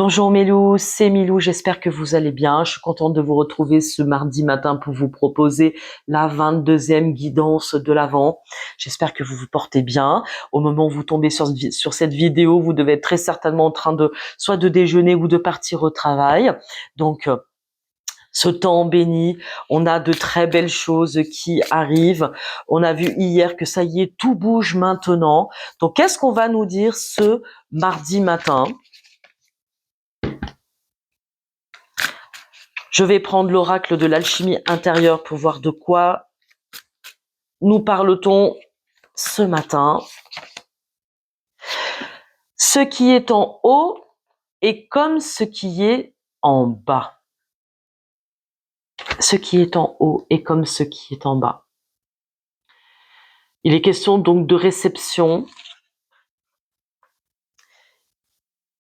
Bonjour Mélou, c'est Milou, j'espère que vous allez bien. Je suis contente de vous retrouver ce mardi matin pour vous proposer la 22e guidance de l'Avent. J'espère que vous vous portez bien. Au moment où vous tombez sur cette vidéo, vous devez être très certainement en train de soit de déjeuner ou de partir au travail. Donc, ce temps béni, on a de très belles choses qui arrivent. On a vu hier que ça y est, tout bouge maintenant. Donc, qu'est-ce qu'on va nous dire ce mardi matin ? Je vais prendre l'oracle de l'alchimie intérieure pour voir de quoi nous parle-t-on ce matin. Ce qui est en haut est comme ce qui est en bas. Ce qui est en haut est comme ce qui est en bas. Il est question donc de réception.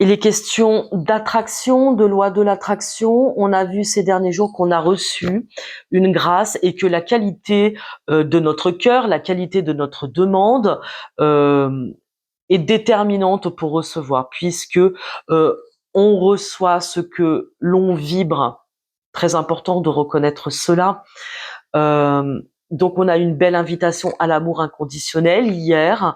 Il est question d'attraction, de loi de l'attraction. On a vu ces derniers jours qu'on a reçu une grâce et que la qualité de notre cœur, la qualité de notre demande est déterminante pour recevoir, puisque on reçoit ce que l'on vibre. Très important de reconnaître cela. Donc on a une belle invitation à l'amour inconditionnel hier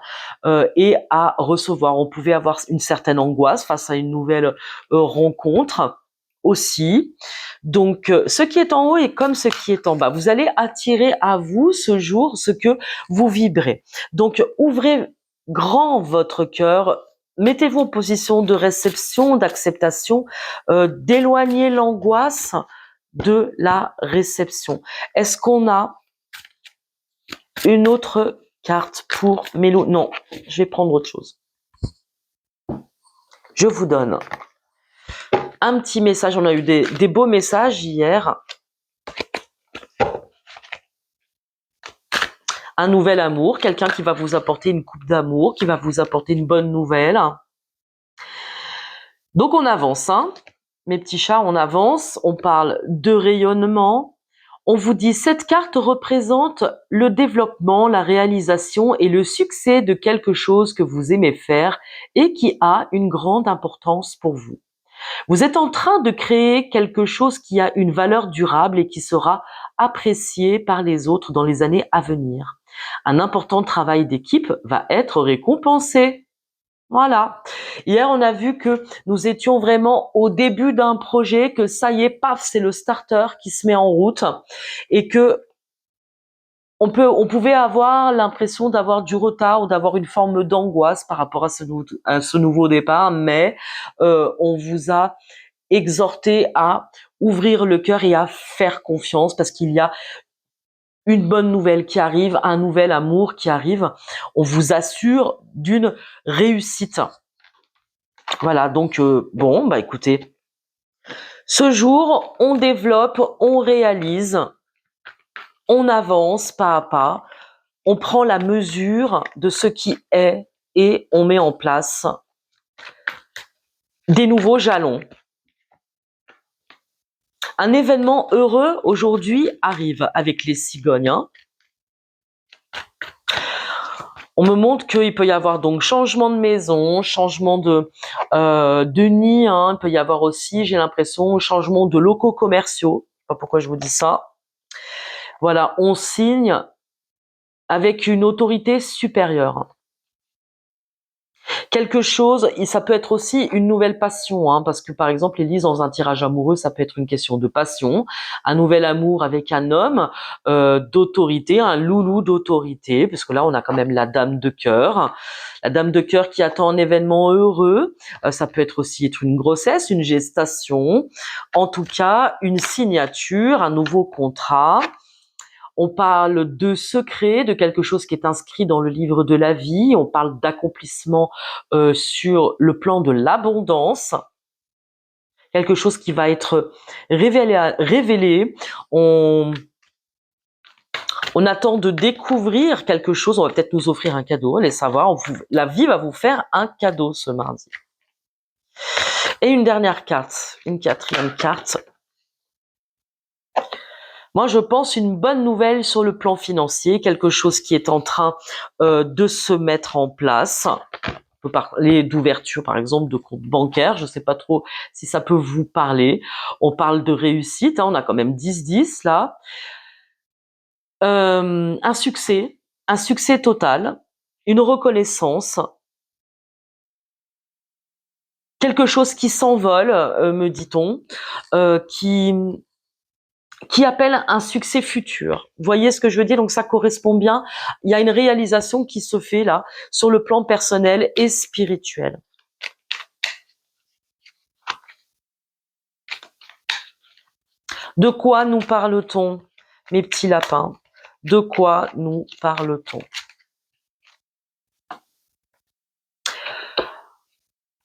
et à recevoir. On pouvait avoir une certaine angoisse face à une nouvelle rencontre aussi. Donc ce qui est en haut est comme ce qui est en bas. Vous allez attirer à vous ce jour ce que vous vibrez. Donc ouvrez grand votre cœur. Mettez-vous en position de réception, d'acceptation, d'éloigner l'angoisse de la réception. Est-ce qu'on a une autre carte pour Mélou? Non, je vais prendre autre chose. Je vous donne un petit message. On a eu des beaux messages hier. Un nouvel amour, quelqu'un qui va vous apporter une coupe d'amour, qui va vous apporter une bonne nouvelle. Donc on avance, hein, mes petits chats, on avance. On parle de rayonnement. On vous dit, cette carte représente le développement, la réalisation et le succès de quelque chose que vous aimez faire et qui a une grande importance pour vous. Vous êtes en train de créer quelque chose qui a une valeur durable et qui sera apprécié par les autres dans les années à venir. Un important travail d'équipe va être récompensé. Voilà. Hier, on a vu que nous étions vraiment au début d'un projet, que ça y est, paf, c'est le starter qui se met en route et que on pouvait avoir l'impression d'avoir du retard ou d'avoir une forme d'angoisse par rapport à ce nouveau départ, mais on vous a exhorté à ouvrir le cœur et à faire confiance parce qu'il y a une bonne nouvelle qui arrive, un nouvel amour qui arrive. On vous assure d'une réussite. Voilà, donc bon, bah écoutez, ce jour, on développe, on réalise, on avance pas à pas, on prend la mesure de ce qui est et on met en place des nouveaux jalons. Un événement heureux aujourd'hui arrive avec les cigognes. Hein. On me montre qu'il peut y avoir donc changement de maison, changement de nid. Hein. Il peut y avoir aussi, j'ai l'impression, changement de locaux commerciaux. Je sais pas pourquoi je vous dis ça. Voilà, on signe avec une autorité supérieure. Quelque chose, et ça peut être aussi une nouvelle passion, hein, parce que par exemple, Élise, dans un tirage amoureux, ça peut être une question de passion, un nouvel amour avec un homme d'autorité, un loulou d'autorité, parce que là, on a quand même la dame de cœur. La dame de cœur qui attend un événement heureux, ça peut être aussi être une grossesse, une gestation, en tout cas, une signature, un nouveau contrat. On parle de secret, de quelque chose qui est inscrit dans le livre de la vie. On parle d'accomplissement sur le plan de l'abondance. Quelque chose qui va être révélé. On attend de découvrir quelque chose. On va peut-être nous offrir un cadeau. Allez savoir, la vie va vous faire un cadeau ce mardi. Et une dernière carte, une quatrième carte. Moi, je pense une bonne nouvelle sur le plan financier, quelque chose qui est en train de se mettre en place. On peut parler d'ouverture, par exemple, de compte bancaire. Je ne sais pas trop si ça peut vous parler. On parle de réussite, hein, on a quand même 10-10 là. Un succès total, une reconnaissance, quelque chose qui s'envole, me dit-on, qui appelle un succès futur. Vous voyez ce que je veux dire? Donc ça correspond bien. Il y a une réalisation qui se fait là, sur le plan personnel et spirituel. De quoi nous parle-t-on, mes petits lapins? De quoi nous parle-t-on?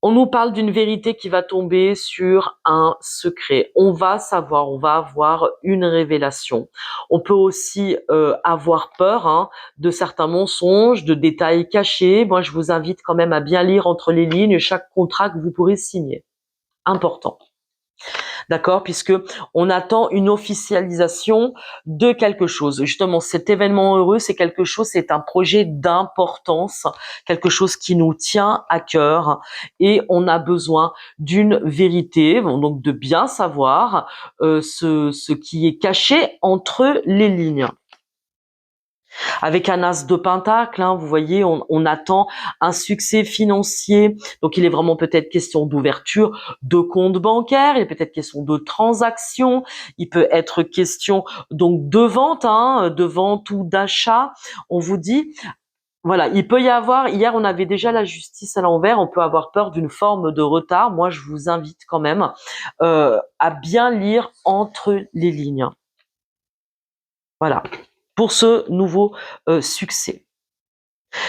On nous parle d'une vérité qui va tomber sur un secret. On va savoir, on va avoir une révélation. On peut aussi avoir peur, hein, de certains mensonges, de détails cachés. Moi, je vous invite quand même à bien lire entre les lignes chaque contrat que vous pourrez signer. Important. D'accord, puisque on attend une officialisation de quelque chose. Justement, cet événement heureux, c'est quelque chose, c'est un projet d'importance, quelque chose qui nous tient à cœur, et on a besoin d'une vérité, donc de bien savoir ce qui est caché entre les lignes. Avec un as de pentacle, hein, vous voyez, on attend un succès financier. Donc, il est vraiment peut-être question d'ouverture de compte bancaire, il est peut-être question de transaction, il peut être question donc de vente, hein, de vente ou d'achat. On vous dit, voilà, il peut y avoir, hier on avait déjà la justice à l'envers, on peut avoir peur d'une forme de retard. Moi, je vous invite quand même à bien lire entre les lignes. Voilà, pour ce nouveau succès.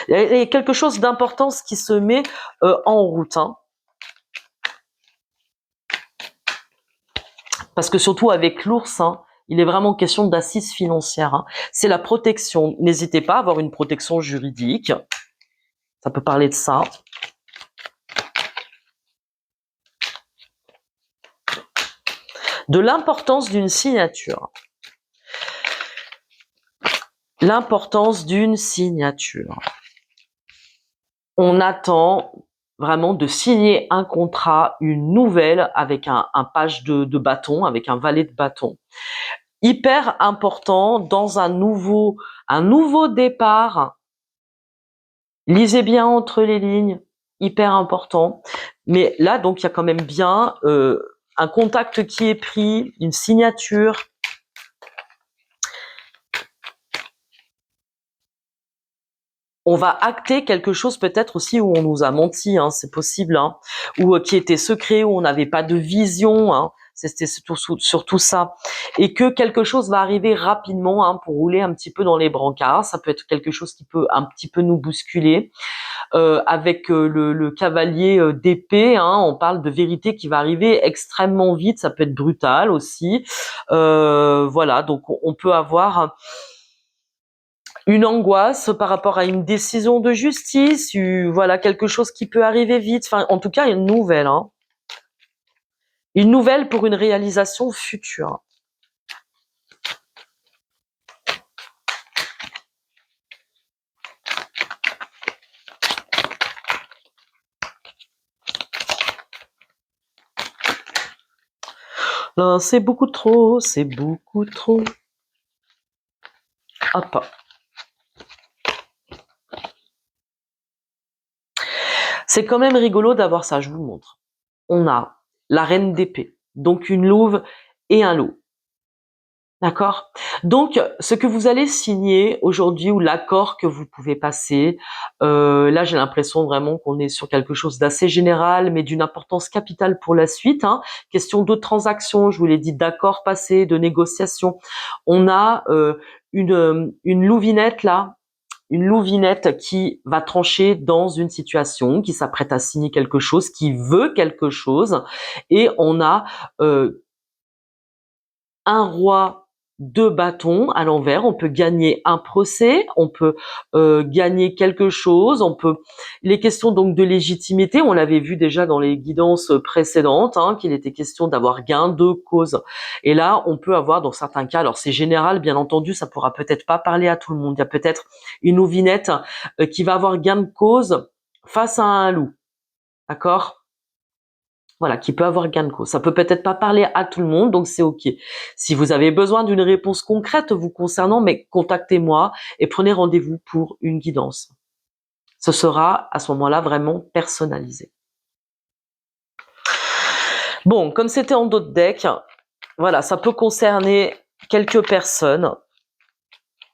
Il y a quelque chose d'importance qui se met en route, hein. Parce que surtout avec l'ours, hein, il est vraiment question d'assises financières, hein. C'est la protection. N'hésitez pas à avoir une protection juridique. Ça peut parler de ça. De l'importance d'une signature. L'importance d'une signature. On attend vraiment de signer un contrat, une nouvelle, avec un page de bâton, avec un valet de bâton. Hyper important dans un nouveau départ. Lisez bien entre les lignes, hyper important. Mais là, donc, il y a quand même bien un contact qui est pris, une signature. On va acter quelque chose peut-être aussi où on nous a menti, hein, c'est possible, hein, ou qui était secret, où on n'avait pas de vision, hein, c'était surtout ça, et que quelque chose va arriver rapidement, hein, pour rouler un petit peu dans les brancards. Ça peut être quelque chose qui peut un petit peu nous bousculer. Avec le cavalier d'épée, hein, on parle de vérité qui va arriver extrêmement vite. Ça peut être brutal aussi. Voilà, donc on peut avoir une angoisse par rapport à une décision de justice, voilà, quelque chose qui peut arriver vite. Enfin, en tout cas, une nouvelle, hein. Une nouvelle pour une réalisation future. Là, c'est beaucoup trop, c'est beaucoup trop. Hop. C'est quand même rigolo d'avoir ça, je vous montre. On a la reine d'épée, donc une louve et un loup. D'accord? Donc, ce que vous allez signer aujourd'hui, ou l'accord que vous pouvez passer, là j'ai l'impression vraiment qu'on est sur quelque chose d'assez général, mais d'une importance capitale pour la suite, hein. Question de transaction, je vous l'ai dit, d'accord passé, de négociation. On a une louvinette là, une louvinette qui va trancher dans une situation, qui s'apprête à signer quelque chose, qui veut quelque chose, et on a un roi de bâton à l'envers. On peut gagner un procès, on peut gagner quelque chose, on peut. Les questions donc de légitimité, on l'avait vu déjà dans les guidances précédentes, hein, qu'il était question d'avoir gain de cause. Et là, on peut avoir dans certains cas, alors c'est général, bien entendu, ça pourra peut-être pas parler à tout le monde. Il y a peut-être une ouvinette qui va avoir gain de cause face à un loup, d'accord? Voilà, qui peut avoir gain de cause. Ça peut peut-être pas parler à tout le monde, donc c'est OK. Si vous avez besoin d'une réponse concrète vous concernant, mais contactez-moi et prenez rendez-vous pour une guidance. Ce sera à ce moment-là vraiment personnalisé. Bon, comme c'était en dos de deck, voilà, ça peut concerner quelques personnes.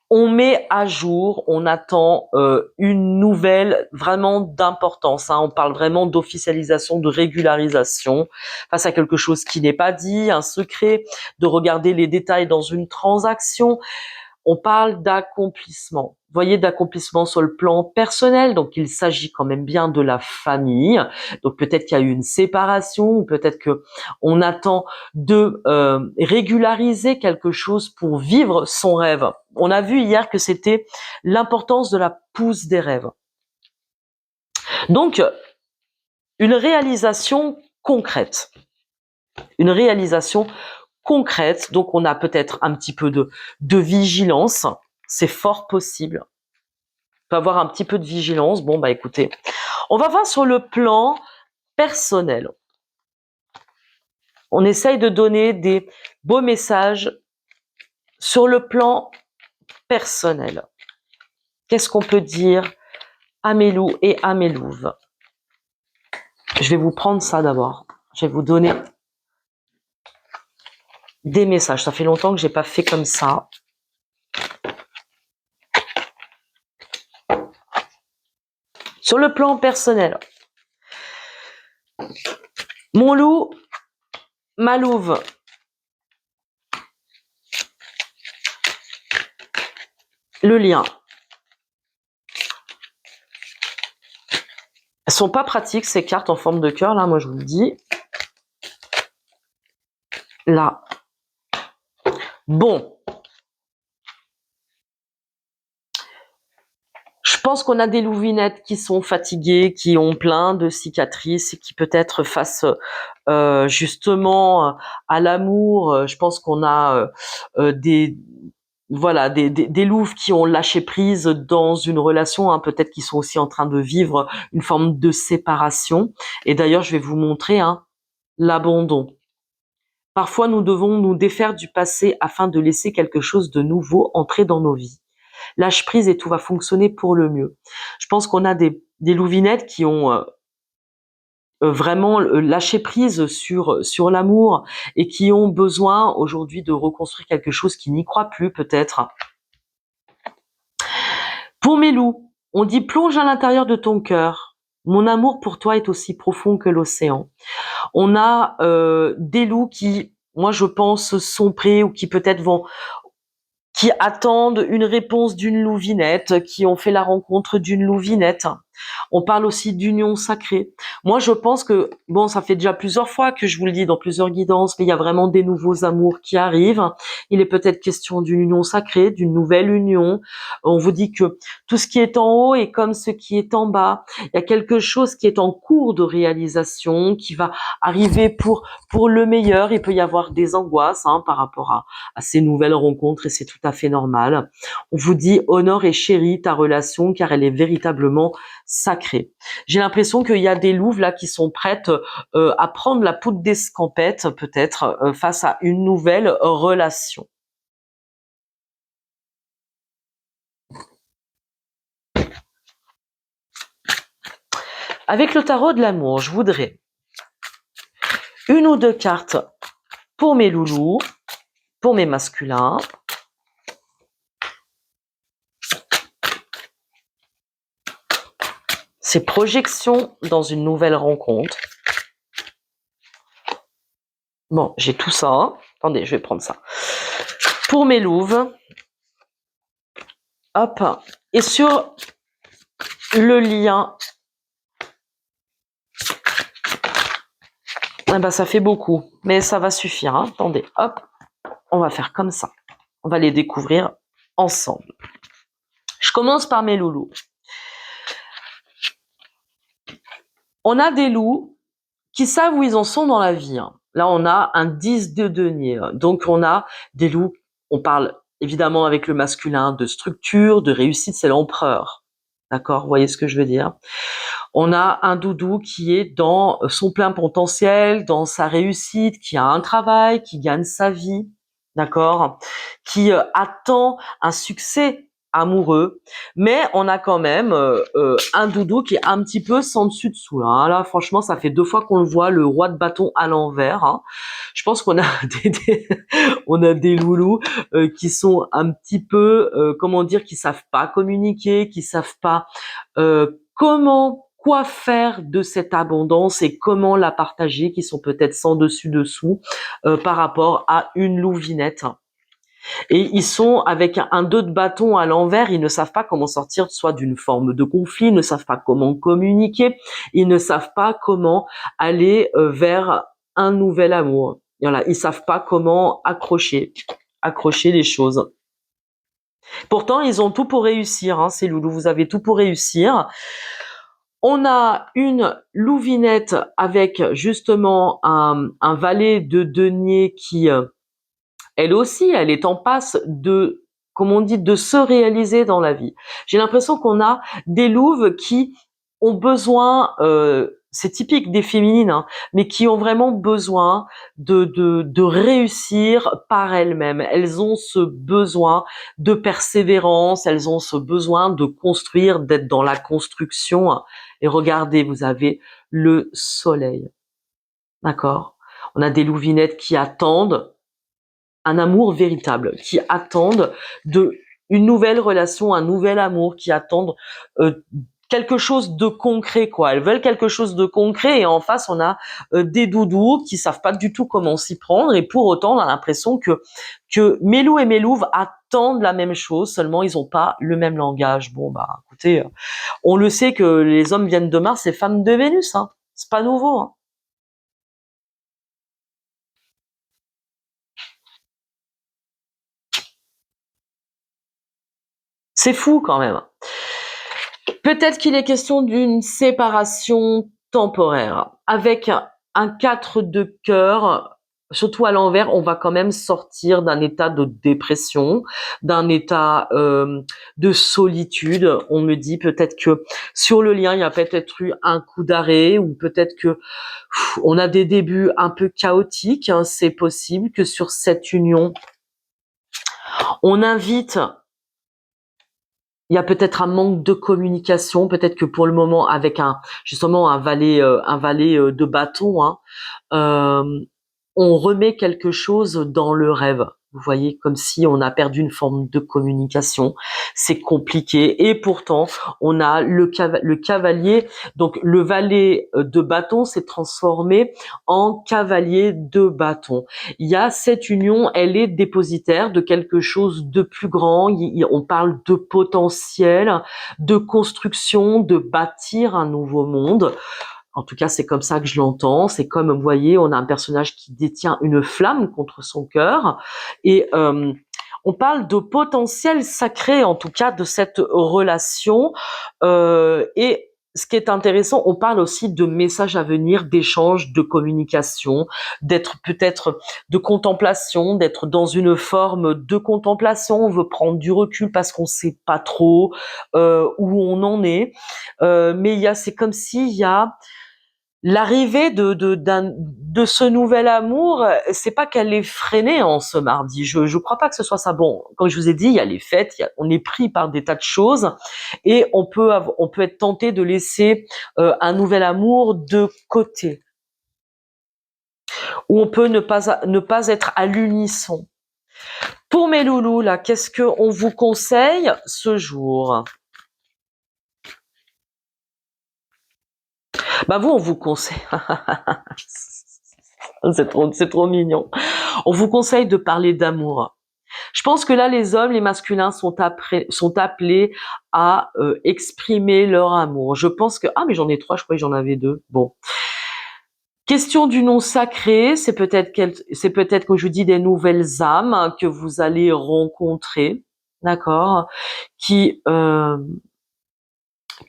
On met à jour, on attend une nouvelle vraiment d'importance. On parle vraiment d'officialisation, de régularisation face à quelque chose qui n'est pas dit, un secret, de regarder les détails dans une transaction. On parle d'accomplissement. Vous voyez, d'accomplissement sur le plan personnel, donc il s'agit quand même bien de la famille. Donc peut-être qu'il y a eu une séparation, ou peut-être que on attend de régulariser quelque chose pour vivre son rêve. On a vu hier que c'était l'importance de la pousse des rêves. Donc une réalisation concrète. Une réalisation concrète, donc on a peut-être un petit peu de vigilance, c'est fort possible. On peut avoir un petit peu de vigilance. Bon, bah écoutez, on va voir sur le plan personnel. On essaye de donner des beaux messages sur le plan personnel. Qu'est-ce qu'on peut dire à mes loups et à mes louves? Je vais vous prendre ça d'abord. Je vais vous donner des messages. Ça fait longtemps que j'ai pas fait comme ça. Sur le plan personnel, mon loup, ma louve, le lien. Elles sont pas pratiques ces cartes en forme de cœur là, moi je vous le dis. Là. Bon. Je pense qu'on a des louvinettes qui sont fatiguées, qui ont plein de cicatrices et qui peut-être face justement à l'amour. Je pense qu'on a des louves qui ont lâché prise dans une relation, peut-être qu'ils sont aussi en train de vivre une forme de séparation. Et d'ailleurs, je vais vous montrer l'abandon. Parfois, nous devons nous défaire du passé afin de laisser quelque chose de nouveau entrer dans nos vies. Lâche prise et tout va fonctionner pour le mieux. Je pense qu'on a des louvinettes qui ont vraiment lâché prise sur l'amour et qui ont besoin aujourd'hui de reconstruire quelque chose qui n'y croit plus peut-être. Pour mes loups, on dit plonge à l'intérieur de ton cœur. Mon amour pour toi est aussi profond que l'océan. On a des loups qui, moi je pense, sont prêts ou qui peut-être qui attendent une réponse d'une louvinette, qui ont fait la rencontre d'une louvinette. On parle aussi d'union sacrée. Moi, je pense que, bon, ça fait déjà plusieurs fois que je vous le dis dans plusieurs guidances, mais il y a vraiment des nouveaux amours qui arrivent. Il est peut-être question d'une union sacrée, d'une nouvelle union. On vous dit que tout ce qui est en haut est comme ce qui est en bas. Il y a quelque chose qui est en cours de réalisation, qui va arriver pour le meilleur. Il peut y avoir des angoisses par rapport à ces nouvelles rencontres et c'est tout à fait normal. On vous dit honore et chéris ta relation car elle est véritablement sacrée. J'ai l'impression qu'il y a des louves là qui sont prêtes à prendre la poudre d'escampette peut-être face à une nouvelle relation. Avec le tarot de l'amour, je voudrais une ou deux cartes pour mes loulous, pour mes masculins. Ces projections dans une nouvelle rencontre. Bon, j'ai tout ça. Attendez, je vais prendre ça. Pour mes louves. Hop. Et sur le lien. Eh ben, ça fait beaucoup. Mais ça va suffire. Attendez, hop. On va faire comme ça. On va les découvrir ensemble. Je commence par mes loulous. On a des loups qui savent où ils en sont dans la vie. Là, on a un 10 de denier. Donc, on a des loups, on parle évidemment avec le masculin de structure, de réussite, c'est l'empereur. D'accord? Vous voyez ce que je veux dire? On a un doudou qui est dans son plein potentiel, dans sa réussite, qui a un travail, qui gagne sa vie, d'accord? Qui attend un succès amoureux, mais on a quand même un doudou qui est un petit peu sans dessus dessous. Hein. Là, franchement, ça fait 2 fois qu'on le voit, le roi de bâton à l'envers. Hein. Je pense qu'on a on a des loulous qui sont un petit peu, comment dire, qui savent pas communiquer, qui savent pas quoi faire de cette abondance et comment la partager, qui sont peut-être sans dessus dessous par rapport à une louvinette. Et ils sont avec un 2 de bâton à l'envers, ils ne savent pas comment sortir soit d'une forme de conflit, ils ne savent pas comment communiquer, ils ne savent pas comment aller vers un nouvel amour. Voilà, ils savent pas comment accrocher les choses. Pourtant, ils ont tout pour réussir, hein, ces loulous, vous avez tout pour réussir. On a une louvinette avec justement un valet de denier qui, elle aussi, elle est en passe de, comme on dit, de se réaliser dans la vie. J'ai l'impression qu'on a des louves qui ont besoin, c'est typique des féminines, hein, mais qui ont vraiment besoin de réussir par elles-mêmes. Elles ont ce besoin de persévérance, elles ont ce besoin de construire, d'être dans la construction. Et regardez, vous avez le soleil, d'accord? On a des louvinettes qui attendent un amour véritable, qui attendent une nouvelle relation, un nouvel amour, qui attendent quelque chose de concret, quoi. Elles veulent quelque chose de concret et en face on a des doudous qui savent pas du tout comment s'y prendre et pour autant on a l'impression que Mélou et Mélouve attendent la même chose, seulement ils ont pas le même langage. Bon bah écoutez, on le sait que les hommes viennent de Mars et femmes de Vénus, hein. C'est pas nouveau, hein. C'est fou quand même. Peut-être qu'il est question d'une séparation temporaire. Avec un 4 de cœur, surtout à l'envers, on va quand même sortir d'un état de dépression, d'un état de solitude. On me dit peut-être que sur le lien, il y a peut-être eu un coup d'arrêt ou peut-être que on a des débuts un peu chaotiques. Hein. C'est possible que sur cette union, on invite. Il y a peut-être un manque de communication, peut-être que pour le moment, avec justement un valet de bâton, hein, euh, on remet quelque chose dans le rêve. Vous voyez, comme si on a perdu une forme de communication. C'est compliqué. Et pourtant, on a le cavalier. Donc, le valet de bâton s'est transformé en cavalier de bâton. Il y a cette union, elle est dépositaire de quelque chose de plus grand. On parle de potentiel, de construction, de bâtir un nouveau monde. En tout cas, c'est comme ça que je l'entends. C'est comme, vous voyez, on a un personnage qui détient une flamme contre son cœur. Et on parle de potentiel sacré, en tout cas, de cette relation. Et ce qui est intéressant, on parle aussi de messages à venir, d'échanges, de communication, d'être peut-être de contemplation, d'être dans une forme de contemplation. On veut prendre du recul parce qu'on sait pas trop où on en est. Mais c'est comme s'il y a l'arrivée de ce nouvel amour, c'est pas qu'elle est freinée en ce mardi. Je crois pas que ce soit ça. Bon, comme je vous ai dit, il y a les fêtes, on est pris par des tas de choses et on peut être tenté de laisser un nouvel amour de côté, ou on peut ne pas être à l'unisson. Pour mes loulous là, qu'est-ce que on vous conseille ce jour? Bah vous, on vous conseille. C'est trop mignon. On vous conseille de parler d'amour. Je pense que là, les hommes, les masculins sont appelés à exprimer leur amour. Je pense que... Ah, mais j'en ai 3, je croyais que j'en avais 2. Bon. Question du nom sacré, c'est peut-être, comme je vous dis, des nouvelles âmes que vous allez rencontrer, d'accord, qui...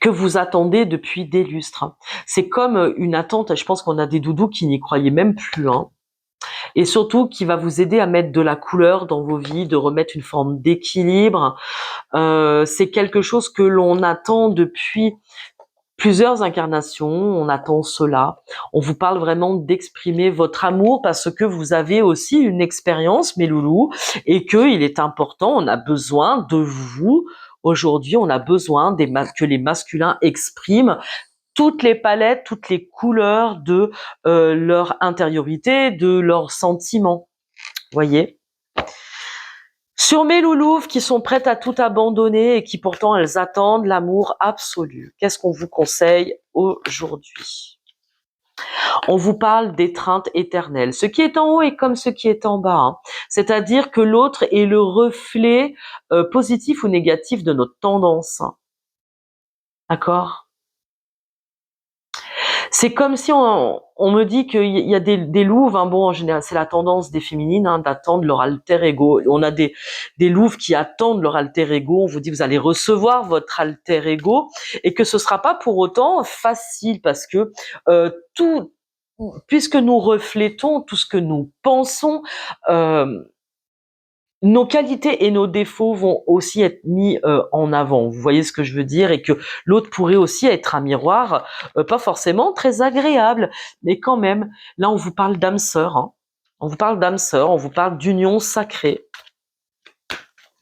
que vous attendez depuis des lustres. C'est comme une attente, je pense qu'on a des doudous qui n'y croyaient même plus, hein. et surtout qui va vous aider à mettre de la couleur dans vos vies, de remettre une forme d'équilibre. C'est quelque chose que l'on attend depuis plusieurs incarnations, on attend cela. On vous parle vraiment d'exprimer votre amour parce que vous avez aussi une expérience, mes loulous, et qu'il est important, on a besoin de vous. Aujourd'hui, on a besoin que les masculins expriment toutes les palettes, toutes les couleurs de leur intériorité, de leurs sentiments. Voyez ? Sur mes loulouves qui sont prêtes à tout abandonner et qui pourtant elles attendent l'amour absolu, qu'est-ce qu'on vous conseille aujourd'hui? On vous parle d'étreinte éternelle. Ce qui est en haut est comme ce qui est en bas, hein. C'est-à-dire que l'autre est le reflet positif ou négatif de notre tendance. D'accord? C'est comme si on me dit qu'il y a des louves, hein, bon en général c'est la tendance des féminines hein, d'attendre leur alter ego. On a des louves qui attendent leur alter ego, on vous dit vous allez recevoir votre alter ego et que ce sera pas pour autant facile parce que tout, puisque nous reflétons tout ce que nous pensons, nos qualités et nos défauts vont aussi être mis en avant. Vous voyez ce que je veux dire? Et que l'autre pourrait aussi être un miroir, pas forcément très agréable, mais quand même. Là, on vous parle d'âme sœur. Hein. On vous parle d'âme sœur, on vous parle d'union sacrée.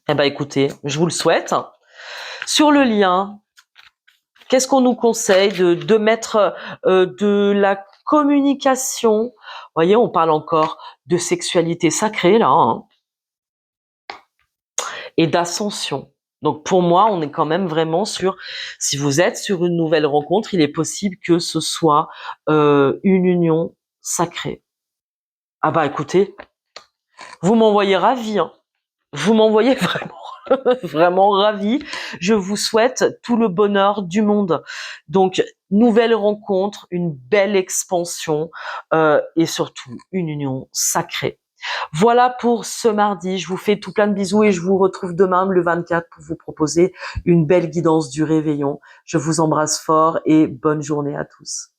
Eh ben, écoutez, je vous le souhaite. Sur le lien, qu'est-ce qu'on nous conseille de mettre de la communication? Vous voyez, on parle encore de sexualité sacrée là. Hein. Et d'ascension. Donc pour moi, on est quand même vraiment sur, si vous êtes sur une nouvelle rencontre, il est possible que ce soit une union sacrée. Ah bah écoutez, vous m'envoyez ravi, hein. Vous m'envoyez vraiment, vraiment ravi. Je vous souhaite tout le bonheur du monde. Donc nouvelle rencontre, une belle expansion et surtout une union sacrée. Voilà pour ce mardi. Je vous fais tout plein de bisous et je vous retrouve demain, le 24, pour vous proposer une belle guidance du réveillon. Je vous embrasse fort et bonne journée à tous.